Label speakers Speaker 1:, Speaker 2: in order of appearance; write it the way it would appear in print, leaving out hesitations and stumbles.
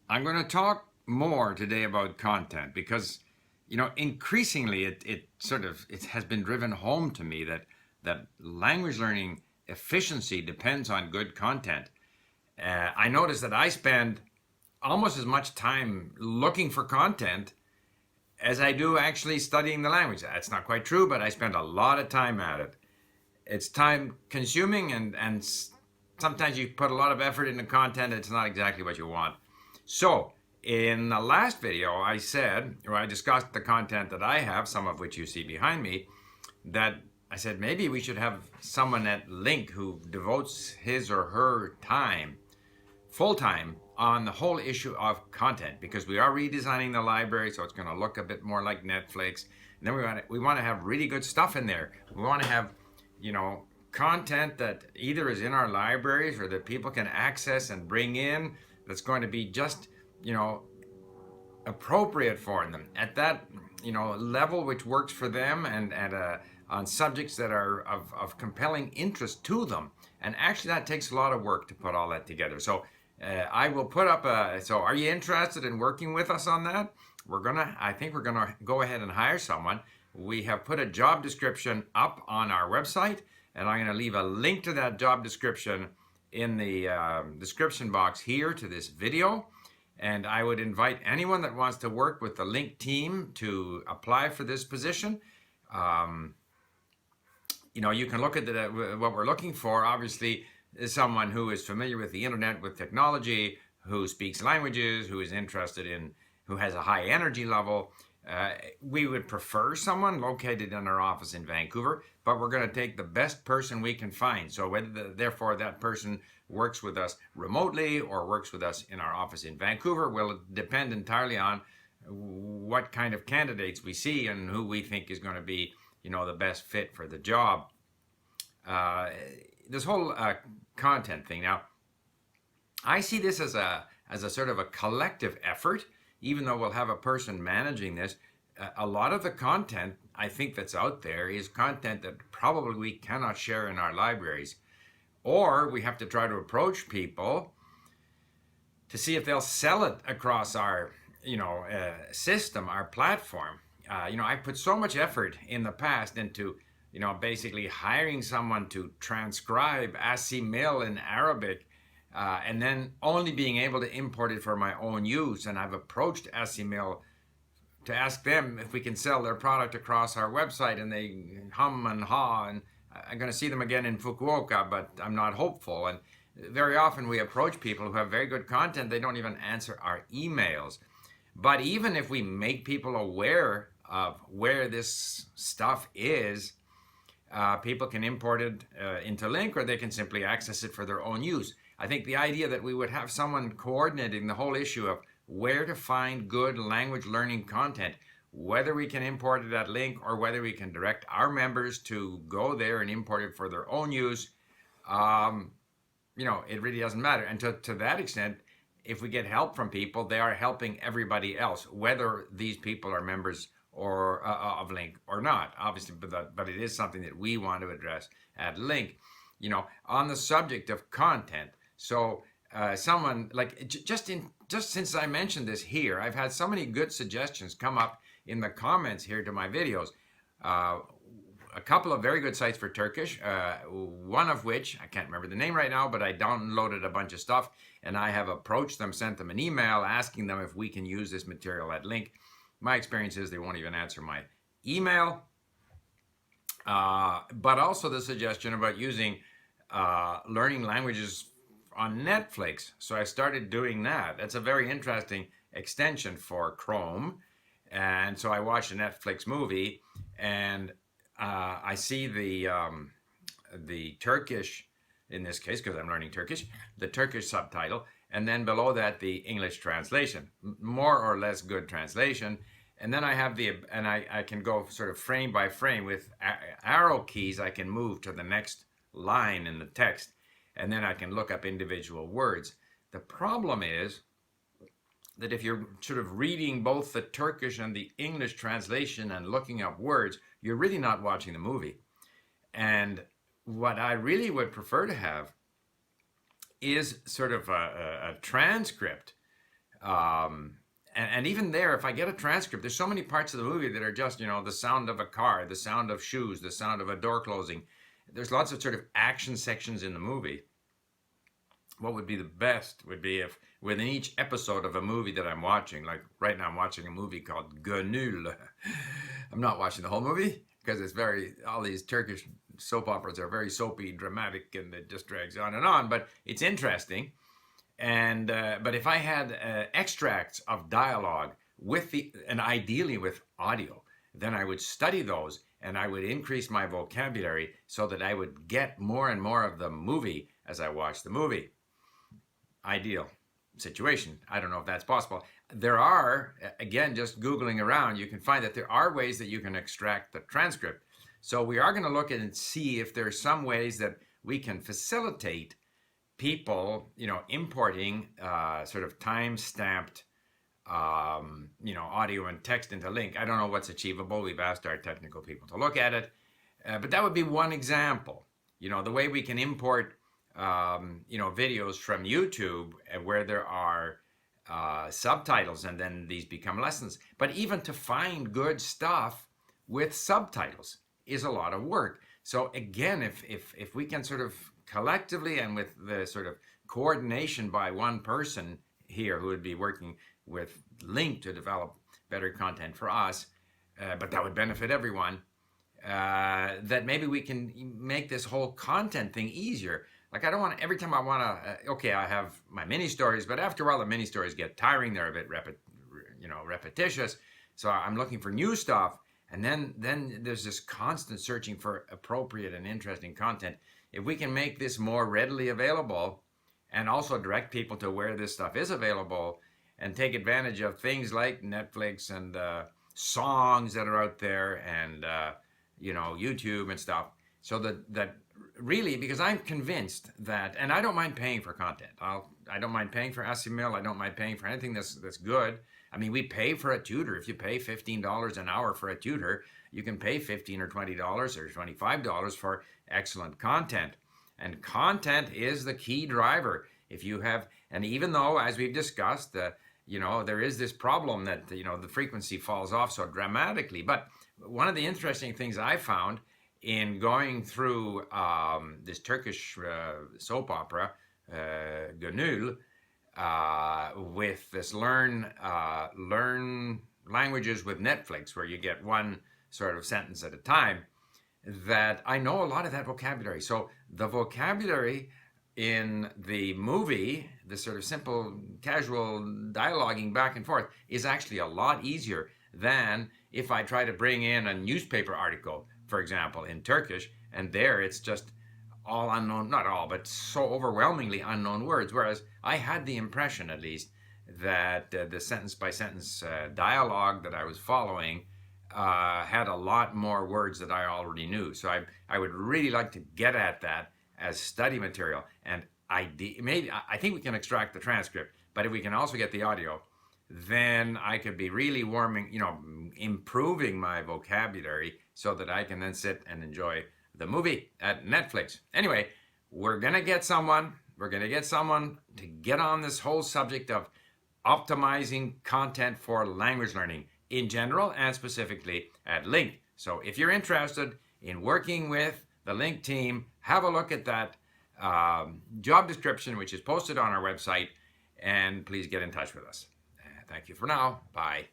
Speaker 1: I'm going to talk more today about content because, increasingly it has been driven home to me that language learning efficiency depends on good content. I notice that I spend almost as much time looking for content as I do actually studying the language. That's not quite true, but I spend a lot of time at it. It's time consuming, and sometimes you put a lot of effort into content. It's not exactly what you want. So, in the last video, I said, or I discussed the content that I have, some of which you see behind me, that I said maybe we should have someone at LingQ who devotes his or her time, full time, on the whole issue of content, because we are redesigning the library, so it's going to look a bit more like Netflix. And then we want to have really good stuff in there. We want to have, content that either is in our libraries or that people can access and bring in, that's going to be just, appropriate for them at that, level which works for them, and on subjects that are of compelling interest to them. And actually that takes a lot of work to put all that together. So I will put up so are you interested in working with us on that? I think we're gonna go ahead and hire someone. We have put a job description up on our website, and I'm going to leave a link to that job description in the description box here to this video. And I would invite anyone that wants to work with the LingQ team to apply for this position. You can look at what we're looking for. Obviously, is someone who is familiar with the internet, with technology, who speaks languages, who is interested in, who has a high energy level. We would prefer someone located in our office in Vancouver, but we're going to take the best person we can find. So therefore that person works with us remotely or works with us in our office in Vancouver will depend entirely on what kind of candidates we see and who we think is going to be, the best fit for the job. This whole content thing. Now, I see this as a sort of a collective effort. Even though we'll have a person managing this, a lot of the content I think that's out there is content that probably we cannot share in our libraries, or we have to try to approach people to see if they'll sell it across our, system, our platform. I put so much effort in the past into, basically hiring someone to transcribe Asimil in Arabic, and then only being able to import it for my own use. And I've approached Asimil to ask them if we can sell their product across our website, and they hum and haw, and I'm going to see them again in Fukuoka, but I'm not hopeful. And very often we approach people who have very good content, they don't even answer our emails. But even if we make people aware of where this stuff is, people can import it into LingQ, or they can simply access it for their own use. I think the idea that we would have someone coordinating the whole issue of where to find good language learning content, whether we can import it at LingQ or whether we can direct our members to go there and import it for their own use, it really doesn't matter. And to that extent, if we get help from people, they are helping everybody else, whether these people are members or of LingQ or not, obviously, but it is something that we want to address at LingQ. On the subject of content. So someone like just since I mentioned this here, I've had so many good suggestions come up in the comments here to my videos. A couple of very good sites for Turkish, one of which, I can't remember the name right now, but I downloaded a bunch of stuff, and I have approached them, sent them an email asking them if we can use this material at LingQ. My experience is they won't even answer my email. But also the suggestion about using learning languages on Netflix. So I started doing that. That's a very interesting extension for Chrome. And so I watched a Netflix movie, and I see the Turkish, in this case, because I'm learning Turkish, the Turkish subtitle, and then below that the English translation, more or less good translation. And then I have I can go sort of frame by frame with arrow keys. I can move to the next line in the text, and then I can look up individual words. The problem is that if you're sort of reading both the Turkish and the English translation and looking up words, you're really not watching the movie. And what I really would prefer to have is sort of a transcript And even there, if I get a transcript, there's so many parts of the movie that are just, the sound of a car, the sound of shoes, the sound of a door closing. There's lots of sort of action sections in the movie. What would be the best would be if within each episode of a movie that I'm watching, like right now I'm watching a movie called Gönül. I'm not watching the whole movie because all these Turkish soap operas are very soapy, dramatic, and it just drags on and on, but it's interesting. But if I had extracts of dialogue and ideally with audio, then I would study those and I would increase my vocabulary so that I would get more and more of the movie as I watch the movie. Ideal situation. I don't know if that's possible. There are, again, just Googling around, you can find that there are ways that you can extract the transcript. So we are going to look at and see if there are some ways that we can facilitate people, importing sort of time-stamped, audio and text into LingQ. I don't know what's achievable. We've asked our technical people to look at it. But that would be one example. The way we can import videos from YouTube where there are subtitles and then these become lessons. But even to find good stuff with subtitles is a lot of work. So again, if we can sort of collectively and with the sort of coordination by one person here who would be working with LingQ to develop better content for us, but that would benefit everyone, that maybe we can make this whole content thing easier. Like I don't want every time I want to, I have my mini stories, but after a while the mini stories get tiring. They're a bit repetitious. So I'm looking for new stuff. And then there's this constant searching for appropriate and interesting content. If we can make this more readily available and also direct people to where this stuff is available and take advantage of things like Netflix and songs that are out there and, YouTube and stuff. So that really, because I'm convinced that, and I don't mind paying for content. I don't mind paying for Asimil. I don't mind paying for anything that's good. I mean, we pay for a tutor. If you pay $15 an hour for a tutor, you can pay $15 or $20 or $25 for excellent content. And content is the key driver. And even though, as we've discussed, there is this problem that, the frequency falls off so dramatically. But one of the interesting things I found in going through this Turkish soap opera, Gönül, with this learn languages with Netflix, where you get one sort of sentence at a time, that I know a lot of that vocabulary. So the vocabulary in the movie, the sort of simple, casual dialoguing back and forth, is actually a lot easier than if I try to bring in a newspaper article, for example, in Turkish, and there it's just all unknown, not all, but so overwhelmingly unknown words. Whereas I had the impression, at least, that the sentence by sentence dialogue that I was following had a lot more words that I already knew. So I would really like to get at that as study material. And I think we can extract the transcript, but if we can also get the audio, then I could be really improving my vocabulary so that I can then sit and enjoy the movie at Netflix. Anyway, we're going to get someone to get on this whole subject of optimizing content for language learning in general and specifically at LingQ. So if you're interested in working with the LingQ team, have a look at that job description, which is posted on our website, and please get in touch with us. Thank you for now. Bye.